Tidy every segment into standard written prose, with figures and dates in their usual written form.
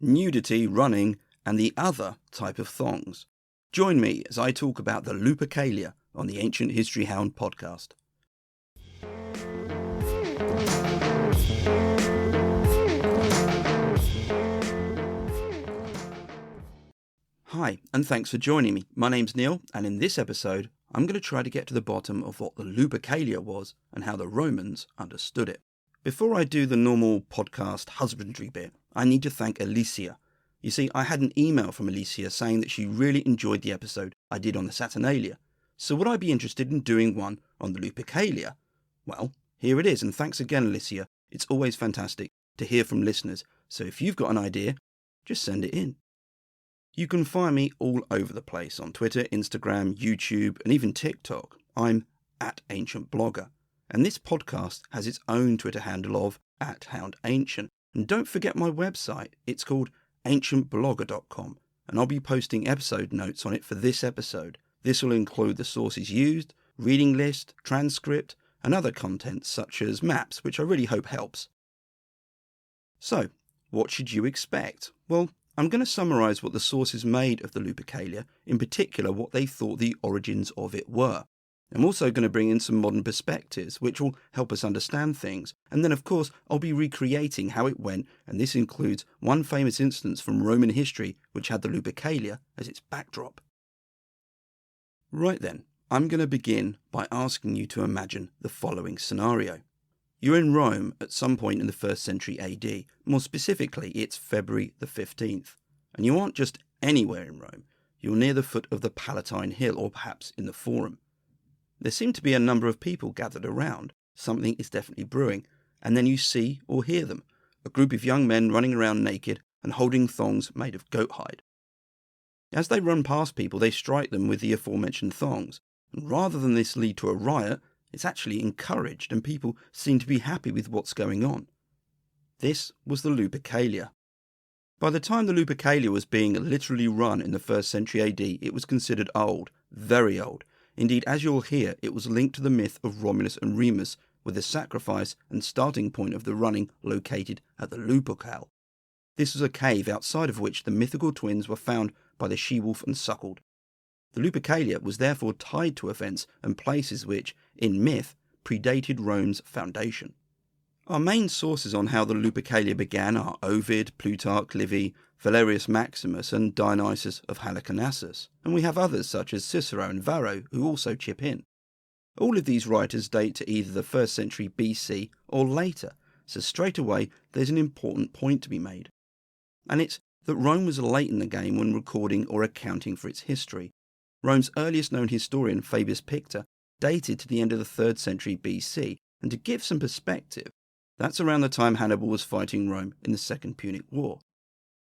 nudity, running, and the other type of thongs. Join me as I talk about the Lupercalia on the Ancient History Hound podcast. Hi, and thanks for joining me. My name's Neil, and in this episode, I'm going to try to get to the bottom of what the Lupercalia was and how the Romans understood it. Before I do the normal podcast husbandry bit, I need to thank Alicia. You see, I had an email from Alicia saying that she really enjoyed the episode I did on the Saturnalia. So would I be interested in doing one on the Lupercalia? Well, here it is, and thanks again, Alicia. It's always fantastic to hear from listeners, so if you've got an idea, just send it in. You can find me all over the place on Twitter, Instagram, YouTube, and even TikTok. I'm @AncientBlogger. And this podcast has its own Twitter handle of @HoundAncient. And don't forget my website. It's called ancientblogger.com. And I'll be posting episode notes on it for this episode. This will include the sources used, reading list, transcript, and other content such as maps, which I really hope helps. So, what should you expect? Well, I'm going to summarise what the sources made of the Lupercalia, in particular what they thought the origins of it were. I'm also going to bring in some modern perspectives, which will help us understand things. And then, of course, I'll be recreating how it went, and this includes one famous instance from Roman history, which had the Lupercalia as its backdrop. Right then, I'm going to begin by asking you to imagine the following scenario. You're in Rome at some point in the 1st century AD, more specifically it's February the 15th, and you aren't just anywhere in Rome, you're near the foot of the Palatine Hill or perhaps in the Forum. There seem to be a number of people gathered around, something is definitely brewing, and then you see or hear them, a group of young men running around naked and holding thongs made of goat hide. As they run past people they strike them with the aforementioned thongs, and rather than this lead to a riot, it's actually encouraged and people seem to be happy with what's going on. This was the Lupercalia. By the time the Lupercalia was being literally run in the 1st century AD, it was considered old, very old. Indeed, as you'll hear, it was linked to the myth of Romulus and Remus, with the sacrifice and starting point of the running located at the Lupercal. This was a cave outside of which the mythical twins were found by the she-wolf and suckled. The Lupercalia was therefore tied to events and places which, in myth, predated Rome's foundation. Our main sources on how the Lupercalia began are Ovid, Plutarch, Livy, Valerius Maximus and Dionysius of Halicarnassus, and we have others such as Cicero and Varro who also chip in. All of these writers date to either the 1st century BC or later, so straight away there's an important point to be made. And it's that Rome was late in the game when recording or accounting for its history. Rome's earliest known historian, Fabius Pictor, dated to the end of the 3rd century BC, and to give some perspective, that's around the time Hannibal was fighting Rome in the Second Punic War.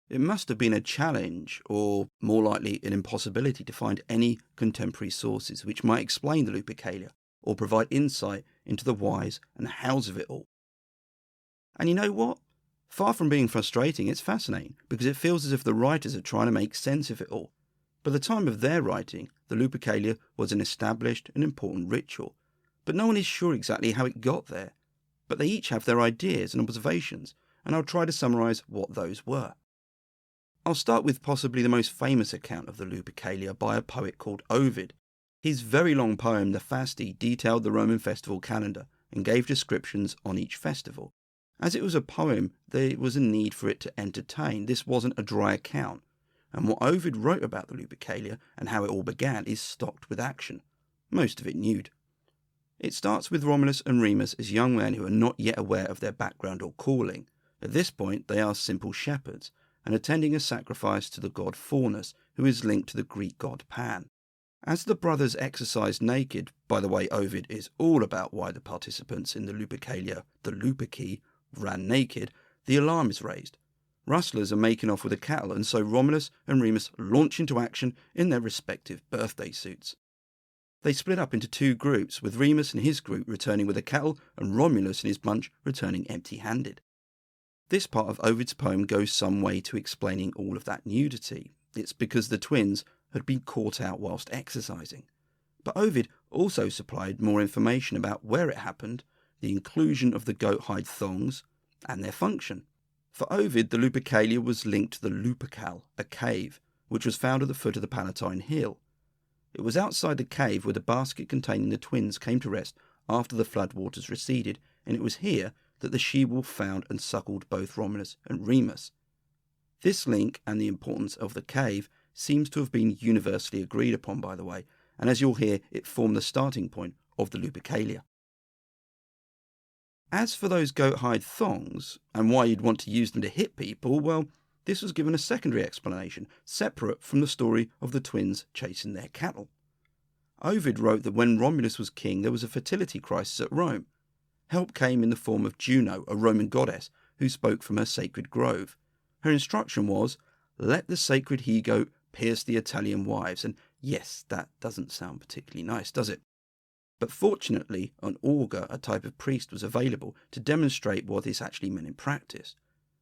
It must have been a challenge, or more likely an impossibility, to find any contemporary sources which might explain the Lupercalia, or provide insight into the whys and hows of it all. And you know what? Far from being frustrating, it's fascinating, because it feels as if the writers are trying to make sense of it all. By the time of their writing, the Lupercalia was an established and important ritual, but no one is sure exactly how it got there. But they each have their ideas and observations, and I'll try to summarise what those were. I'll start with possibly the most famous account of the Lupercalia by a poet called Ovid. His very long poem, the Fasti, detailed the Roman festival calendar and gave descriptions on each festival. As it was a poem, there was a need for it to entertain. This wasn't a dry account. And what Ovid wrote about the Lupercalia and how it all began is stocked with action, most of it nude. It starts with Romulus and Remus as young men who are not yet aware of their background or calling. At this point, they are simple shepherds, and attending a sacrifice to the god Faunus, who is linked to the Greek god Pan. As the brothers exercise naked, by the way, Ovid is all about why the participants in the Lupercalia, the Luperci, ran naked, the alarm is raised. Rustlers are making off with a cattle, and so Romulus and Remus launch into action in their respective birthday suits. They split up into 2 groups, with Remus and his group returning with a cattle, and Romulus and his bunch returning empty-handed. This part of Ovid's poem goes some way to explaining all of that nudity. It's because the twins had been caught out whilst exercising. But Ovid also supplied more information about where it happened, the inclusion of the goat hide thongs, and their function. For Ovid, the Lupercalia was linked to the Lupercal, a cave, which was found at the foot of the Palatine Hill. It was outside the cave where the basket containing the twins came to rest after the floodwaters receded, and it was here that the she-wolf found and suckled both Romulus and Remus. This link and the importance of the cave seems to have been universally agreed upon, by the way, and as you'll hear, it formed the starting point of the Lupercalia. As for those goathide thongs, and why you'd want to use them to hit people, well, this was given a secondary explanation, separate from the story of the twins chasing their cattle. Ovid wrote that when Romulus was king, there was a fertility crisis at Rome. Help came in the form of Juno, a Roman goddess, who spoke from her sacred grove. Her instruction was, "Let the sacred he-goat pierce the Italian wives," and yes, that doesn't sound particularly nice, does it? But fortunately, an augur, a type of priest, was available to demonstrate what this actually meant in practice.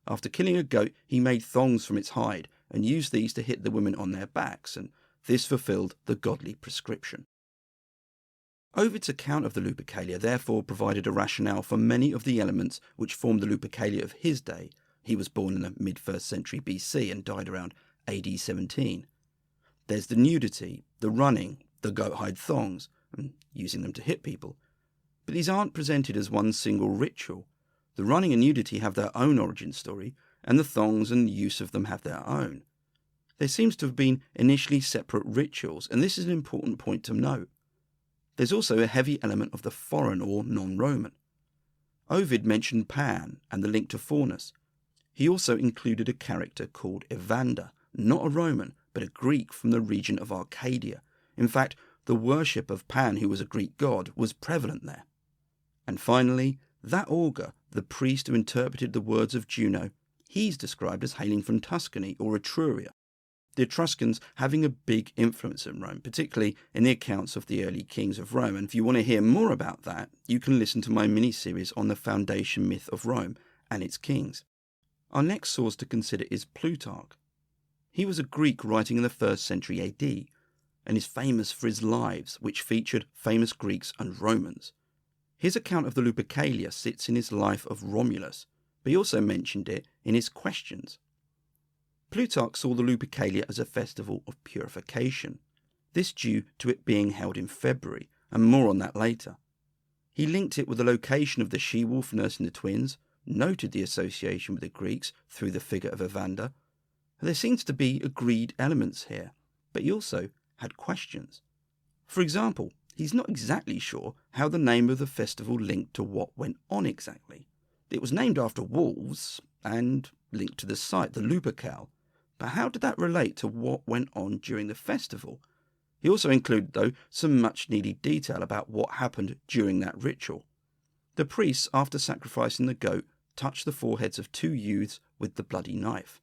After killing a goat, he made thongs from its hide and used these to hit the women on their backs, and this fulfilled the godly prescription. Ovid's account of the Lupercalia therefore provided a rationale for many of the elements which formed the Lupercalia of his day. He was born in the mid-1st century BC and died around AD 17. There's the nudity, the running, the goathide thongs, and using them to hit people. But these aren't presented as one single ritual. The running and nudity have their own origin story, and the thongs and the use of them have their own. There seems to have been initially separate rituals, and this is an important point to note. There's also a heavy element of the foreign or non-Roman. Ovid mentioned Pan and the link to Faunus. He also included a character called Evander, not a Roman, but a Greek from the region of Arcadia. In fact, the worship of Pan, who was a Greek god, was prevalent there. And finally, that augur, the priest who interpreted the words of Juno, he's described as hailing from Tuscany or Etruria, the Etruscans having a big influence in Rome, particularly in the accounts of the early kings of Rome. And if you want to hear more about that, you can listen to my mini-series on the foundation myth of Rome and its kings. Our next source to consider is Plutarch. He was a Greek writing in the 1st century AD, and is famous for his lives, which featured famous Greeks and Romans. His account of the Lupercalia sits in his life of Romulus, but he also mentioned it in his questions. Plutarch saw the Lupercalia as a festival of purification, this due to it being held in February, and more on that later. He linked it with the location of the she-wolf nursing the twins, noted the association with the Greeks through the figure of Evander. There seems to be agreed elements here, but he also had questions. For example, he's not exactly sure how the name of the festival linked to what went on exactly. It was named after wolves and linked to the site, the Lupercal, but how did that relate to what went on during the festival? He also included, though, some much-needed detail about what happened during that ritual. The priests, after sacrificing the goat, touched the foreheads of 2 youths with the bloody knife.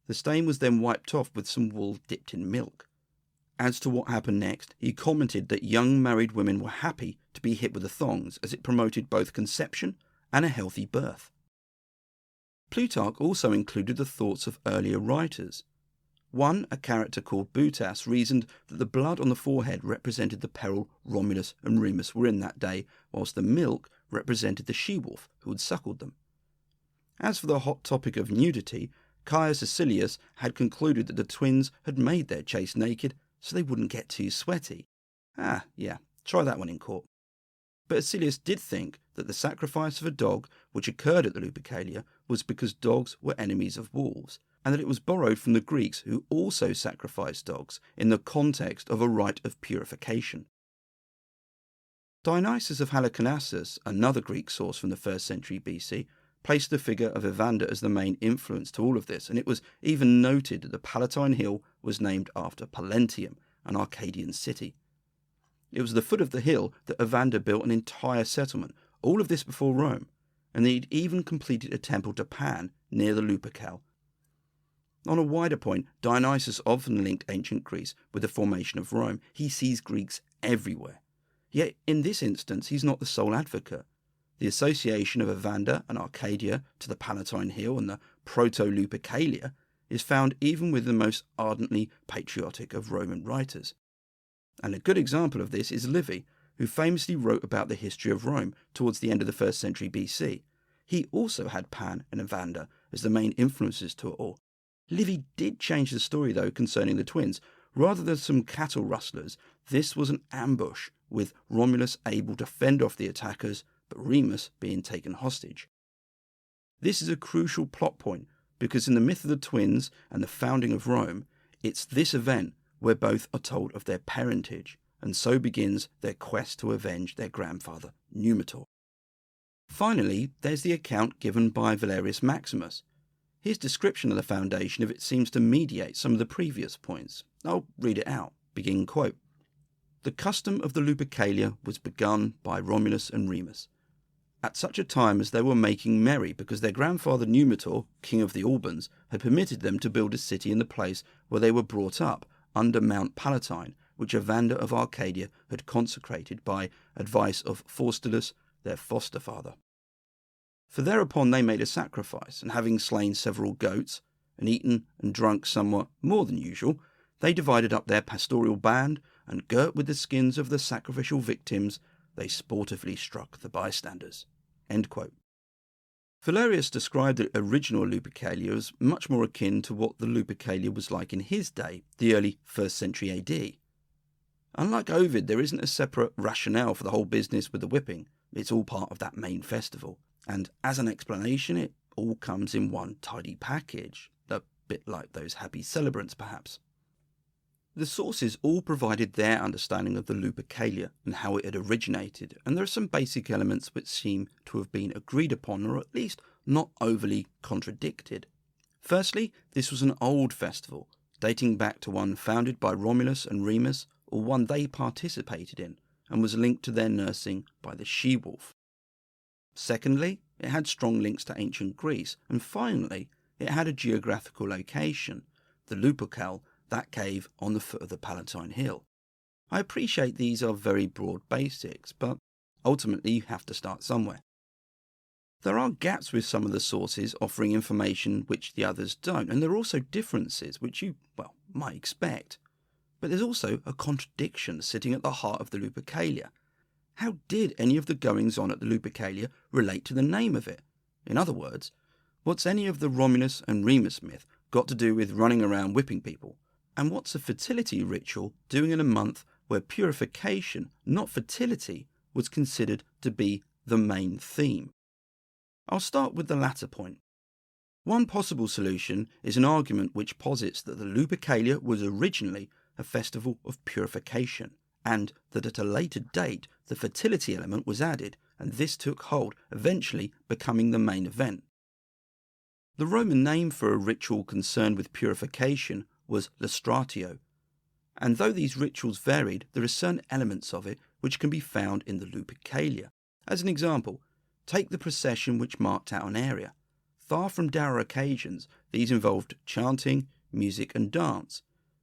The stain was then wiped off with some wool dipped in milk. As to what happened next, he commented that young married women were happy to be hit with the thongs, as it promoted both conception and a healthy birth. Plutarch also included the thoughts of earlier writers. One, a character called Butas, reasoned that the blood on the forehead represented the peril Romulus and Remus were in that day, whilst the milk represented the she-wolf who had suckled them. As for the hot topic of nudity, Caius Acilius had concluded that the twins had made their chase naked so they wouldn't get too sweaty. Yeah, try that one in court. But Acilius did think that the sacrifice of a dog, which occurred at the Lupercalia, was because dogs were enemies of wolves, and that it was borrowed from the Greeks, who also sacrificed dogs in the context of a rite of purification. Dionysius of Halicarnassus, another Greek source from the 1st century BC, placed the figure of Evander as the main influence to all of this, and it was even noted that the Palatine Hill was named after Pallanteum, an Arcadian city. It was at the foot of the hill that Evander built an entire settlement, all of this before Rome, and he'd even completed a temple to Pan near the Lupercal. On a wider point, Dionysius often linked ancient Greece with the formation of Rome. He sees Greeks everywhere. Yet in this instance, he's not the sole advocate. The association of Evander and Arcadia to the Palatine Hill and the Proto-Lupercalia is found even with the most ardently patriotic of Roman writers. And a good example of this is Livy, who famously wrote about the history of Rome towards the end of the 1st century BC. He also had Pan and Evander as the main influences to it all. Livy did change the story, though, concerning the twins. Rather than some cattle rustlers, this was an ambush, with Romulus able to fend off the attackers, but Remus being taken hostage. This is a crucial plot point, because in the myth of the twins and the founding of Rome, it's this event where both are told of their parentage, and so begins their quest to avenge their grandfather, Numitor. Finally, there's the account given by Valerius Maximus. His description of the foundation of it seems to mediate some of the previous points. I'll read it out. Begin quote. "The custom of the Lupercalia was begun by Romulus and Remus, at such a time as they were making merry because their grandfather Numitor, king of the Albans, had permitted them to build a city in the place where they were brought up, under Mount Palatine, which Evander of Arcadia had consecrated by advice of Faustulus, their foster father. For thereupon they made a sacrifice, and having slain several goats, and eaten and drunk somewhat more than usual, they divided up their pastoral band, and girt with the skins of the sacrificial victims, they sportively struck the bystanders." End quote. Valerius described the original Lupercalia as much more akin to what the Lupercalia was like in his day, the early 1st century AD. Unlike Ovid, there isn't a separate rationale for the whole business with the whipping. It's all part of that main festival. And as an explanation, it all comes in one tidy package, a bit like those happy celebrants perhaps. The sources all provided their understanding of the Lupercalia and how it had originated, and there are some basic elements which seem to have been agreed upon, or at least not overly contradicted. Firstly, this was an old festival, dating back to one founded by Romulus and Remus, or one they participated in, and was linked to their nursing by the she-wolf. Secondly, it had strong links to ancient Greece, and finally, it had a geographical location, the Lupercal, that cave on the foot of the Palatine Hill. I appreciate these are very broad basics, but ultimately you have to start somewhere. There are gaps with some of the sources offering information which the others don't, and there are also differences which you, might expect. But there's also a contradiction sitting at the heart of the Lupercalia. How did any of the goings-on at the Lupercalia relate to the name of it? In other words, what's any of the Romulus and Remus myth got to do with running around whipping people? And what's a fertility ritual doing in a month where purification, not fertility, was considered to be the main theme? I'll start with the latter point. One possible solution is an argument which posits that the Lupercalia was originally a festival of purification, and that at a later date the fertility element was added, and this took hold, eventually becoming the main event. The Roman name for a ritual concerned with purification was lustratio, and though these rituals varied, there are certain elements of it which can be found in the Lupercalia. As an example, take the procession which marked out an area. Far from dour occasions, these involved chanting, music and dance,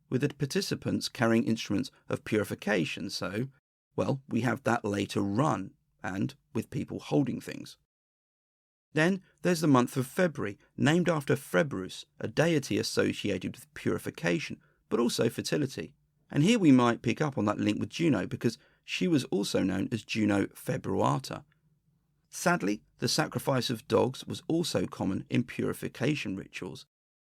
with the participants carrying instruments of purification, so, we have that later run, and with people holding things. Then there's the month of February, named after Februs, a deity associated with purification, but also fertility. And here we might pick up on that link with Juno, because she was also known as Juno Februata. Sadly, the sacrifice of dogs was also common in purification rituals.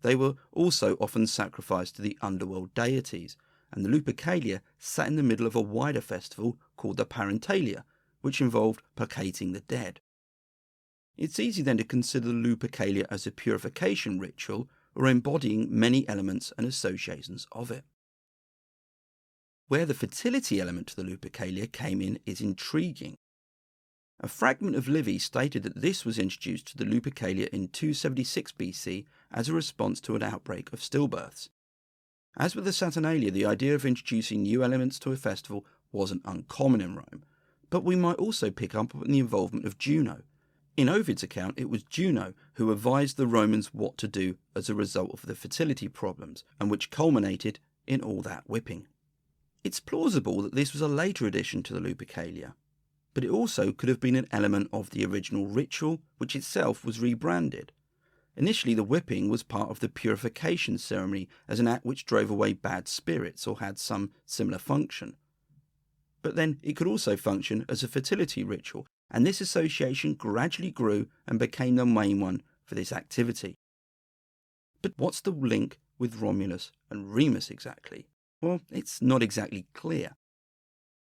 They were also often sacrificed to the underworld deities, and the Lupercalia sat in the middle of a wider festival called the Parentalia, which involved placating the dead. It's easy then to consider the Lupercalia as a purification ritual, or embodying many elements and associations of it. Where the fertility element to the Lupercalia came in is intriguing. A fragment of Livy stated that this was introduced to the Lupercalia in 276 BC as a response to an outbreak of stillbirths. As with the Saturnalia, the idea of introducing new elements to a festival wasn't uncommon in Rome, but we might also pick up on the involvement of Juno. In Ovid's account, it was Juno who advised the Romans what to do as a result of the fertility problems, and which culminated in all that whipping. It's plausible that this was a later addition to the Lupercalia, but it also could have been an element of the original ritual, which itself was rebranded. Initially, the whipping was part of the purification ceremony as an act which drove away bad spirits or had some similar function. But then it could also function as a fertility ritual, and this association gradually grew and became the main one for this activity. But what's the link with Romulus and Remus exactly? Well, it's not exactly clear.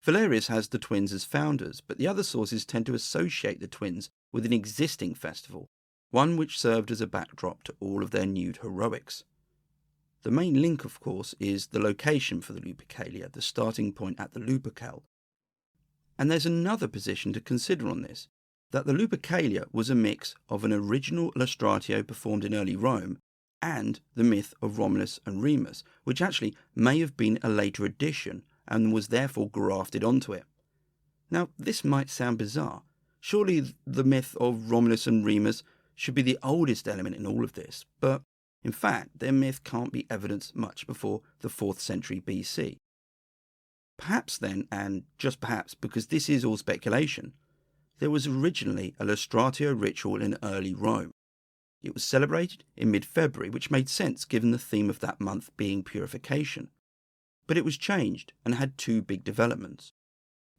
Valerius has the twins as founders, but the other sources tend to associate the twins with an existing festival, one which served as a backdrop to all of their nude heroics. The main link, of course, is the location for the Lupercalia, the starting point at the Lupercal. And there's another position to consider on this, that the Lupercalia was a mix of an original illustratio performed in early Rome and the myth of Romulus and Remus, which actually may have been a later addition and was therefore grafted onto it. Now, this might sound bizarre. Surely the myth of Romulus and Remus should be the oldest element in all of this, but in fact, their myth can't be evidenced much before the 4th century BC. Perhaps then, and just perhaps because this is all speculation, there was originally a lustratio ritual in early Rome. It was celebrated in mid-February, which made sense given the theme of that month being purification. But it was changed and had two big developments.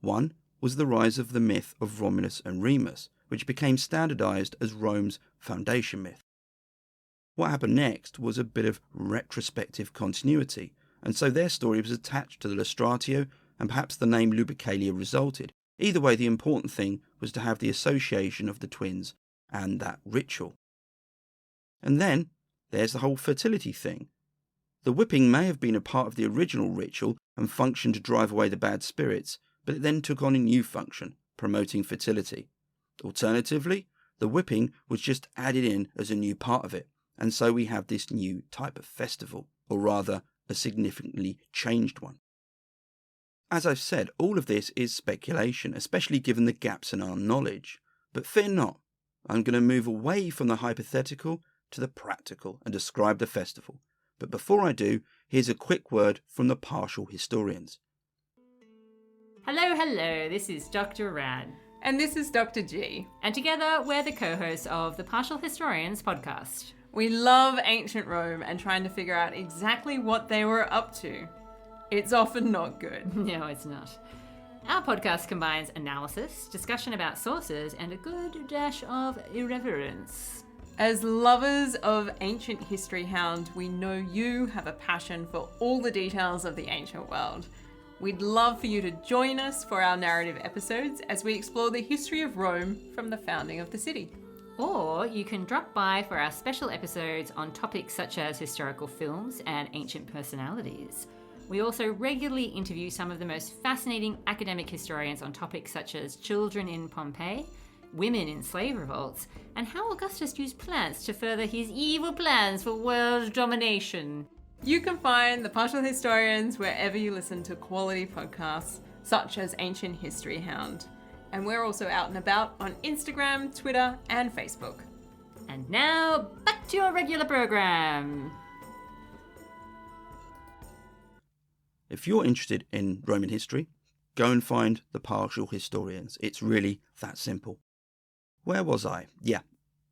One was the rise of the myth of Romulus and Remus, which became standardized as Rome's foundation myth. What happened next was a bit of retrospective continuity, and so their story was attached to the lustratio, and perhaps the name Lupercalia resulted. Either way, the important thing was to have the association of the twins and that ritual. And then there's the whole fertility thing. The whipping may have been a part of the original ritual and functioned to drive away the bad spirits, but it then took on a new function, promoting fertility. Alternatively, the whipping was just added in as a new part of it, and so we have this new type of festival, or rather, a significantly changed one. As I've said, all of this is speculation, especially given the gaps in our knowledge. But fear not, I'm going to move away from the hypothetical to the practical and describe the festival. But before I do, here's a quick word from the partial historians. Hello, this is Dr. Rad. And this is Dr. G. And together we're the co-hosts of the Partial Historians podcast. We love ancient Rome and trying to figure out exactly what they were up to. It's often not good. No, it's not. Our podcast combines analysis, discussion about sources, and a good dash of irreverence. As lovers of ancient history hound, we know you have a passion for all the details of the ancient world. We'd love for you to join us for our narrative episodes as we explore the history of Rome from the founding of the city. Or you can drop by for our special episodes on topics such as historical films and ancient personalities. We also regularly interview some of the most fascinating academic historians on topics such as children in Pompeii, women in slave revolts, and how Augustus used plants to further his evil plans for world domination. You can find the Partial Historians wherever you listen to quality podcasts, such as Ancient History Hound. And we're also out and about on Instagram, Twitter, and Facebook. And now, back to your regular program. If you're interested in Roman history, go and find the Partial Historians. It's really that simple. Where was I? Yeah.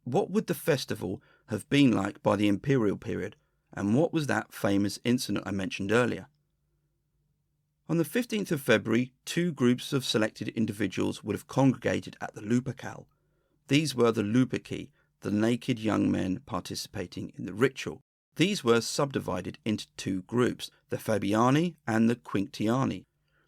What would the festival have been like by the imperial period, and what was that famous incident I mentioned earlier? On the 15th of February, two groups of selected individuals would have congregated at the Lupercal. These were the Luperci, the naked young men participating in the ritual. These were subdivided into two groups, the Fabiani and the Quinctiani.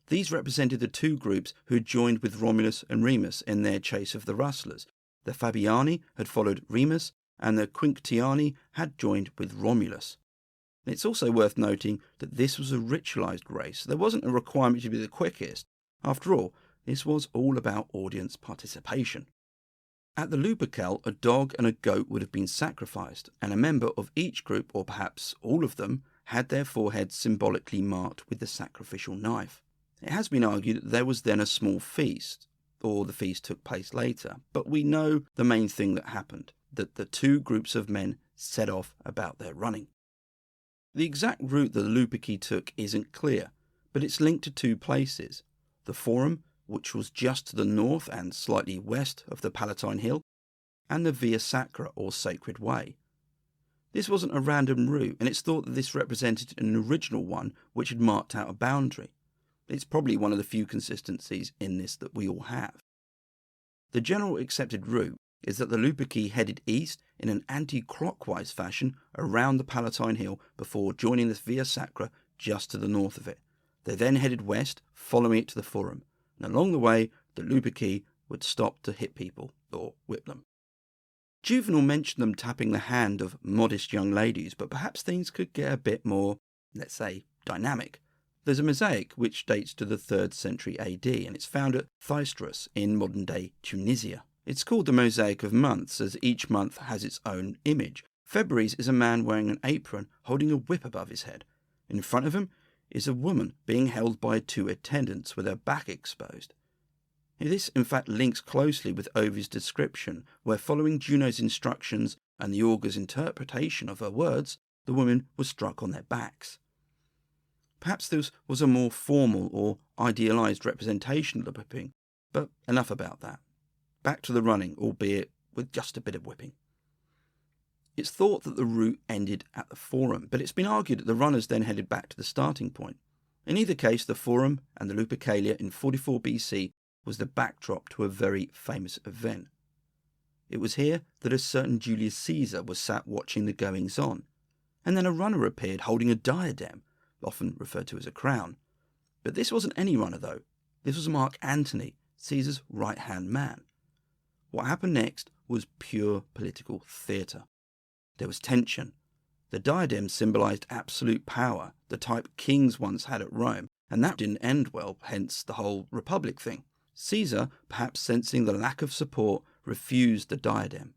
These represented the two groups who had joined with Romulus and Remus in their chase of the rustlers. The Fabiani had followed Remus, and the Quinctiani had joined with Romulus. It's also worth noting that this was a ritualized race. There wasn't a requirement to be the quickest. After all, this was all about audience participation. At the Lupercal, a dog and a goat would have been sacrificed, and a member of each group, or perhaps all of them, had their foreheads symbolically marked with the sacrificial knife. It has been argued that there was then a small feast, or the feast took place later, but we know the main thing that happened, that the two groups of men set off about their running. The exact route that the Luperci took isn't clear, but it's linked to two places: the Forum, which was just to the north and slightly west of the Palatine Hill, and the Via Sacra, or Sacred Way. This wasn't a random route, and it's thought that this represented an original one which had marked out a boundary. It's probably one of the few consistencies in this that we all have. The general accepted route is that the Luperci headed east in an anti-clockwise fashion around the Palatine Hill before joining the Via Sacra just to the north of it. They then headed west, following it to the Forum, and along the way, the Luperci would stop to hit people, or whip them. Juvenal mentioned them tapping the hand of modest young ladies, but perhaps things could get a bit more, let's say, dynamic. There's a mosaic which dates to the 3rd century AD, and it's found at Thystras in modern-day Tunisia. It's called the Mosaic of Months, as each month has its own image. February's is a man wearing an apron holding a whip above his head. In front of him is a woman being held by 2 attendants with her back exposed. This, in fact, links closely with Ovid's description, where following Juno's instructions and the augur's interpretation of her words, the women were struck on their backs. Perhaps this was a more formal or idealised representation of the whipping, but enough about that. Back to the running, albeit with just a bit of whipping. It's thought that the route ended at the Forum, but it's been argued that the runners then headed back to the starting point. In either case, the Forum and the Lupercalia in 44 BC was the backdrop to a very famous event. It was here that a certain Julius Caesar was sat watching the goings-on, and then a runner appeared holding a diadem, often referred to as a crown. But this wasn't any runner though. This was Mark Antony, Caesar's right-hand man. What happened next was pure political theatre. There was tension. The diadem symbolised absolute power, the type kings once had at Rome, and that didn't end well, hence the whole republic thing. Caesar, perhaps sensing the lack of support, refused the diadem.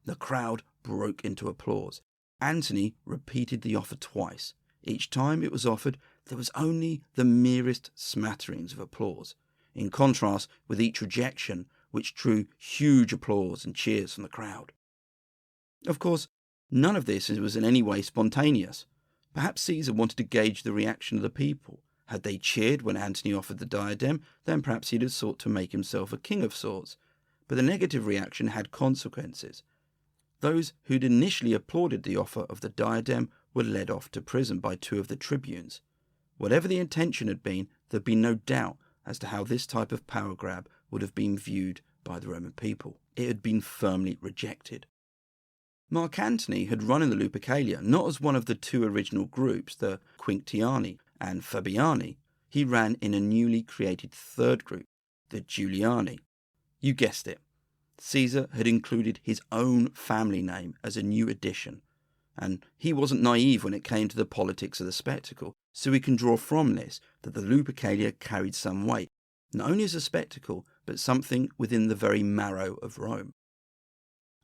The crowd broke into applause. Antony repeated the offer twice. Each time it was offered, there was only the merest smatterings of applause, in contrast with each rejection, which drew huge applause and cheers from the crowd. Of course, none of this was in any way spontaneous. Perhaps Caesar wanted to gauge the reaction of the people. Had they cheered when Antony offered the diadem, then perhaps he'd have sought to make himself a king of sorts. But the negative reaction had consequences. Those who'd initially applauded the offer of the diadem were led off to prison by 2 of the tribunes. Whatever the intention had been, there'd be no doubt as to how this type of power grab would have been viewed by the Roman people. It had been firmly rejected. Mark Antony had run in the Lupercalia not as one of the 2 original groups, the Quinctiani and Fabiani. He ran in a newly created 3rd group, the Juliani. You guessed it. Caesar had included his own family name as a new addition, and he wasn't naive when it came to the politics of the spectacle, so we can draw from this that the Lupercalia carried some weight, not only as a spectacle, but something within the very marrow of Rome.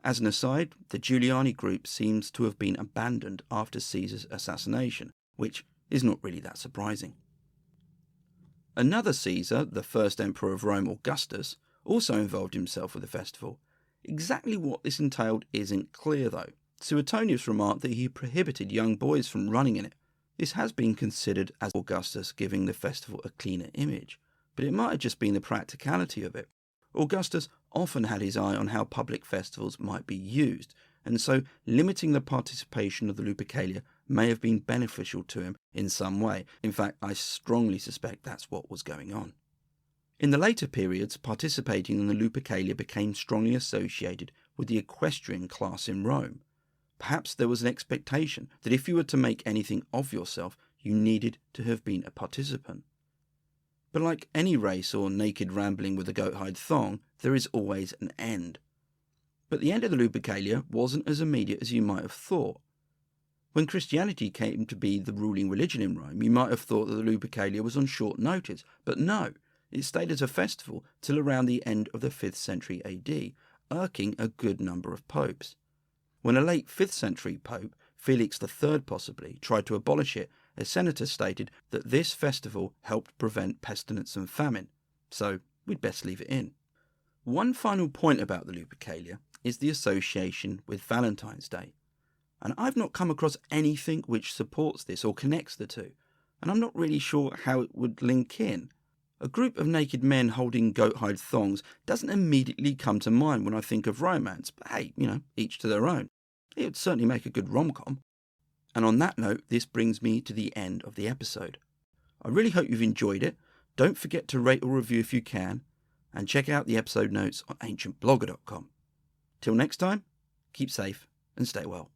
As an aside, the Juliani group seems to have been abandoned after Caesar's assassination, which is not really that surprising. Another Caesar, the first emperor of Rome, Augustus, also involved himself with the festival. Exactly what this entailed isn't clear though. Suetonius remarked that he prohibited young boys from running in it. This has been considered as Augustus giving the festival a cleaner image, but it might have just been the practicality of it. Augustus often had his eye on how public festivals might be used, and so limiting the participation of the Lupercalia may have been beneficial to him in some way. In fact, I strongly suspect that's what was going on. In the later periods, participating in the Lupercalia became strongly associated with the equestrian class in Rome. Perhaps there was an expectation that if you were to make anything of yourself, you needed to have been a participant. But like any race or naked rambling with a goathide thong, there is always an end. But the end of the Lupercalia wasn't as immediate as you might have thought. When Christianity came to be the ruling religion in Rome, you might have thought that the Lupercalia was on short notice, but no, it stayed as a festival till around the end of the 5th century AD, irking a good number of popes. When a late 5th century pope, Felix III possibly, tried to abolish it, a senator stated that this festival helped prevent pestilence and famine, so we'd best leave it in. One final point about the Lupercalia is the association with Valentine's Day, and I've not come across anything which supports this or connects the two, and I'm not really sure how it would link in. A group of naked men holding goathide thongs doesn't immediately come to mind when I think of romance, but hey, each to their own. It would certainly make a good rom-com. And on that note, this brings me to the end of the episode. I really hope you've enjoyed it. Don't forget to rate or review if you can, and check out the episode notes on ancientblogger.com. Till next time, keep safe and stay well.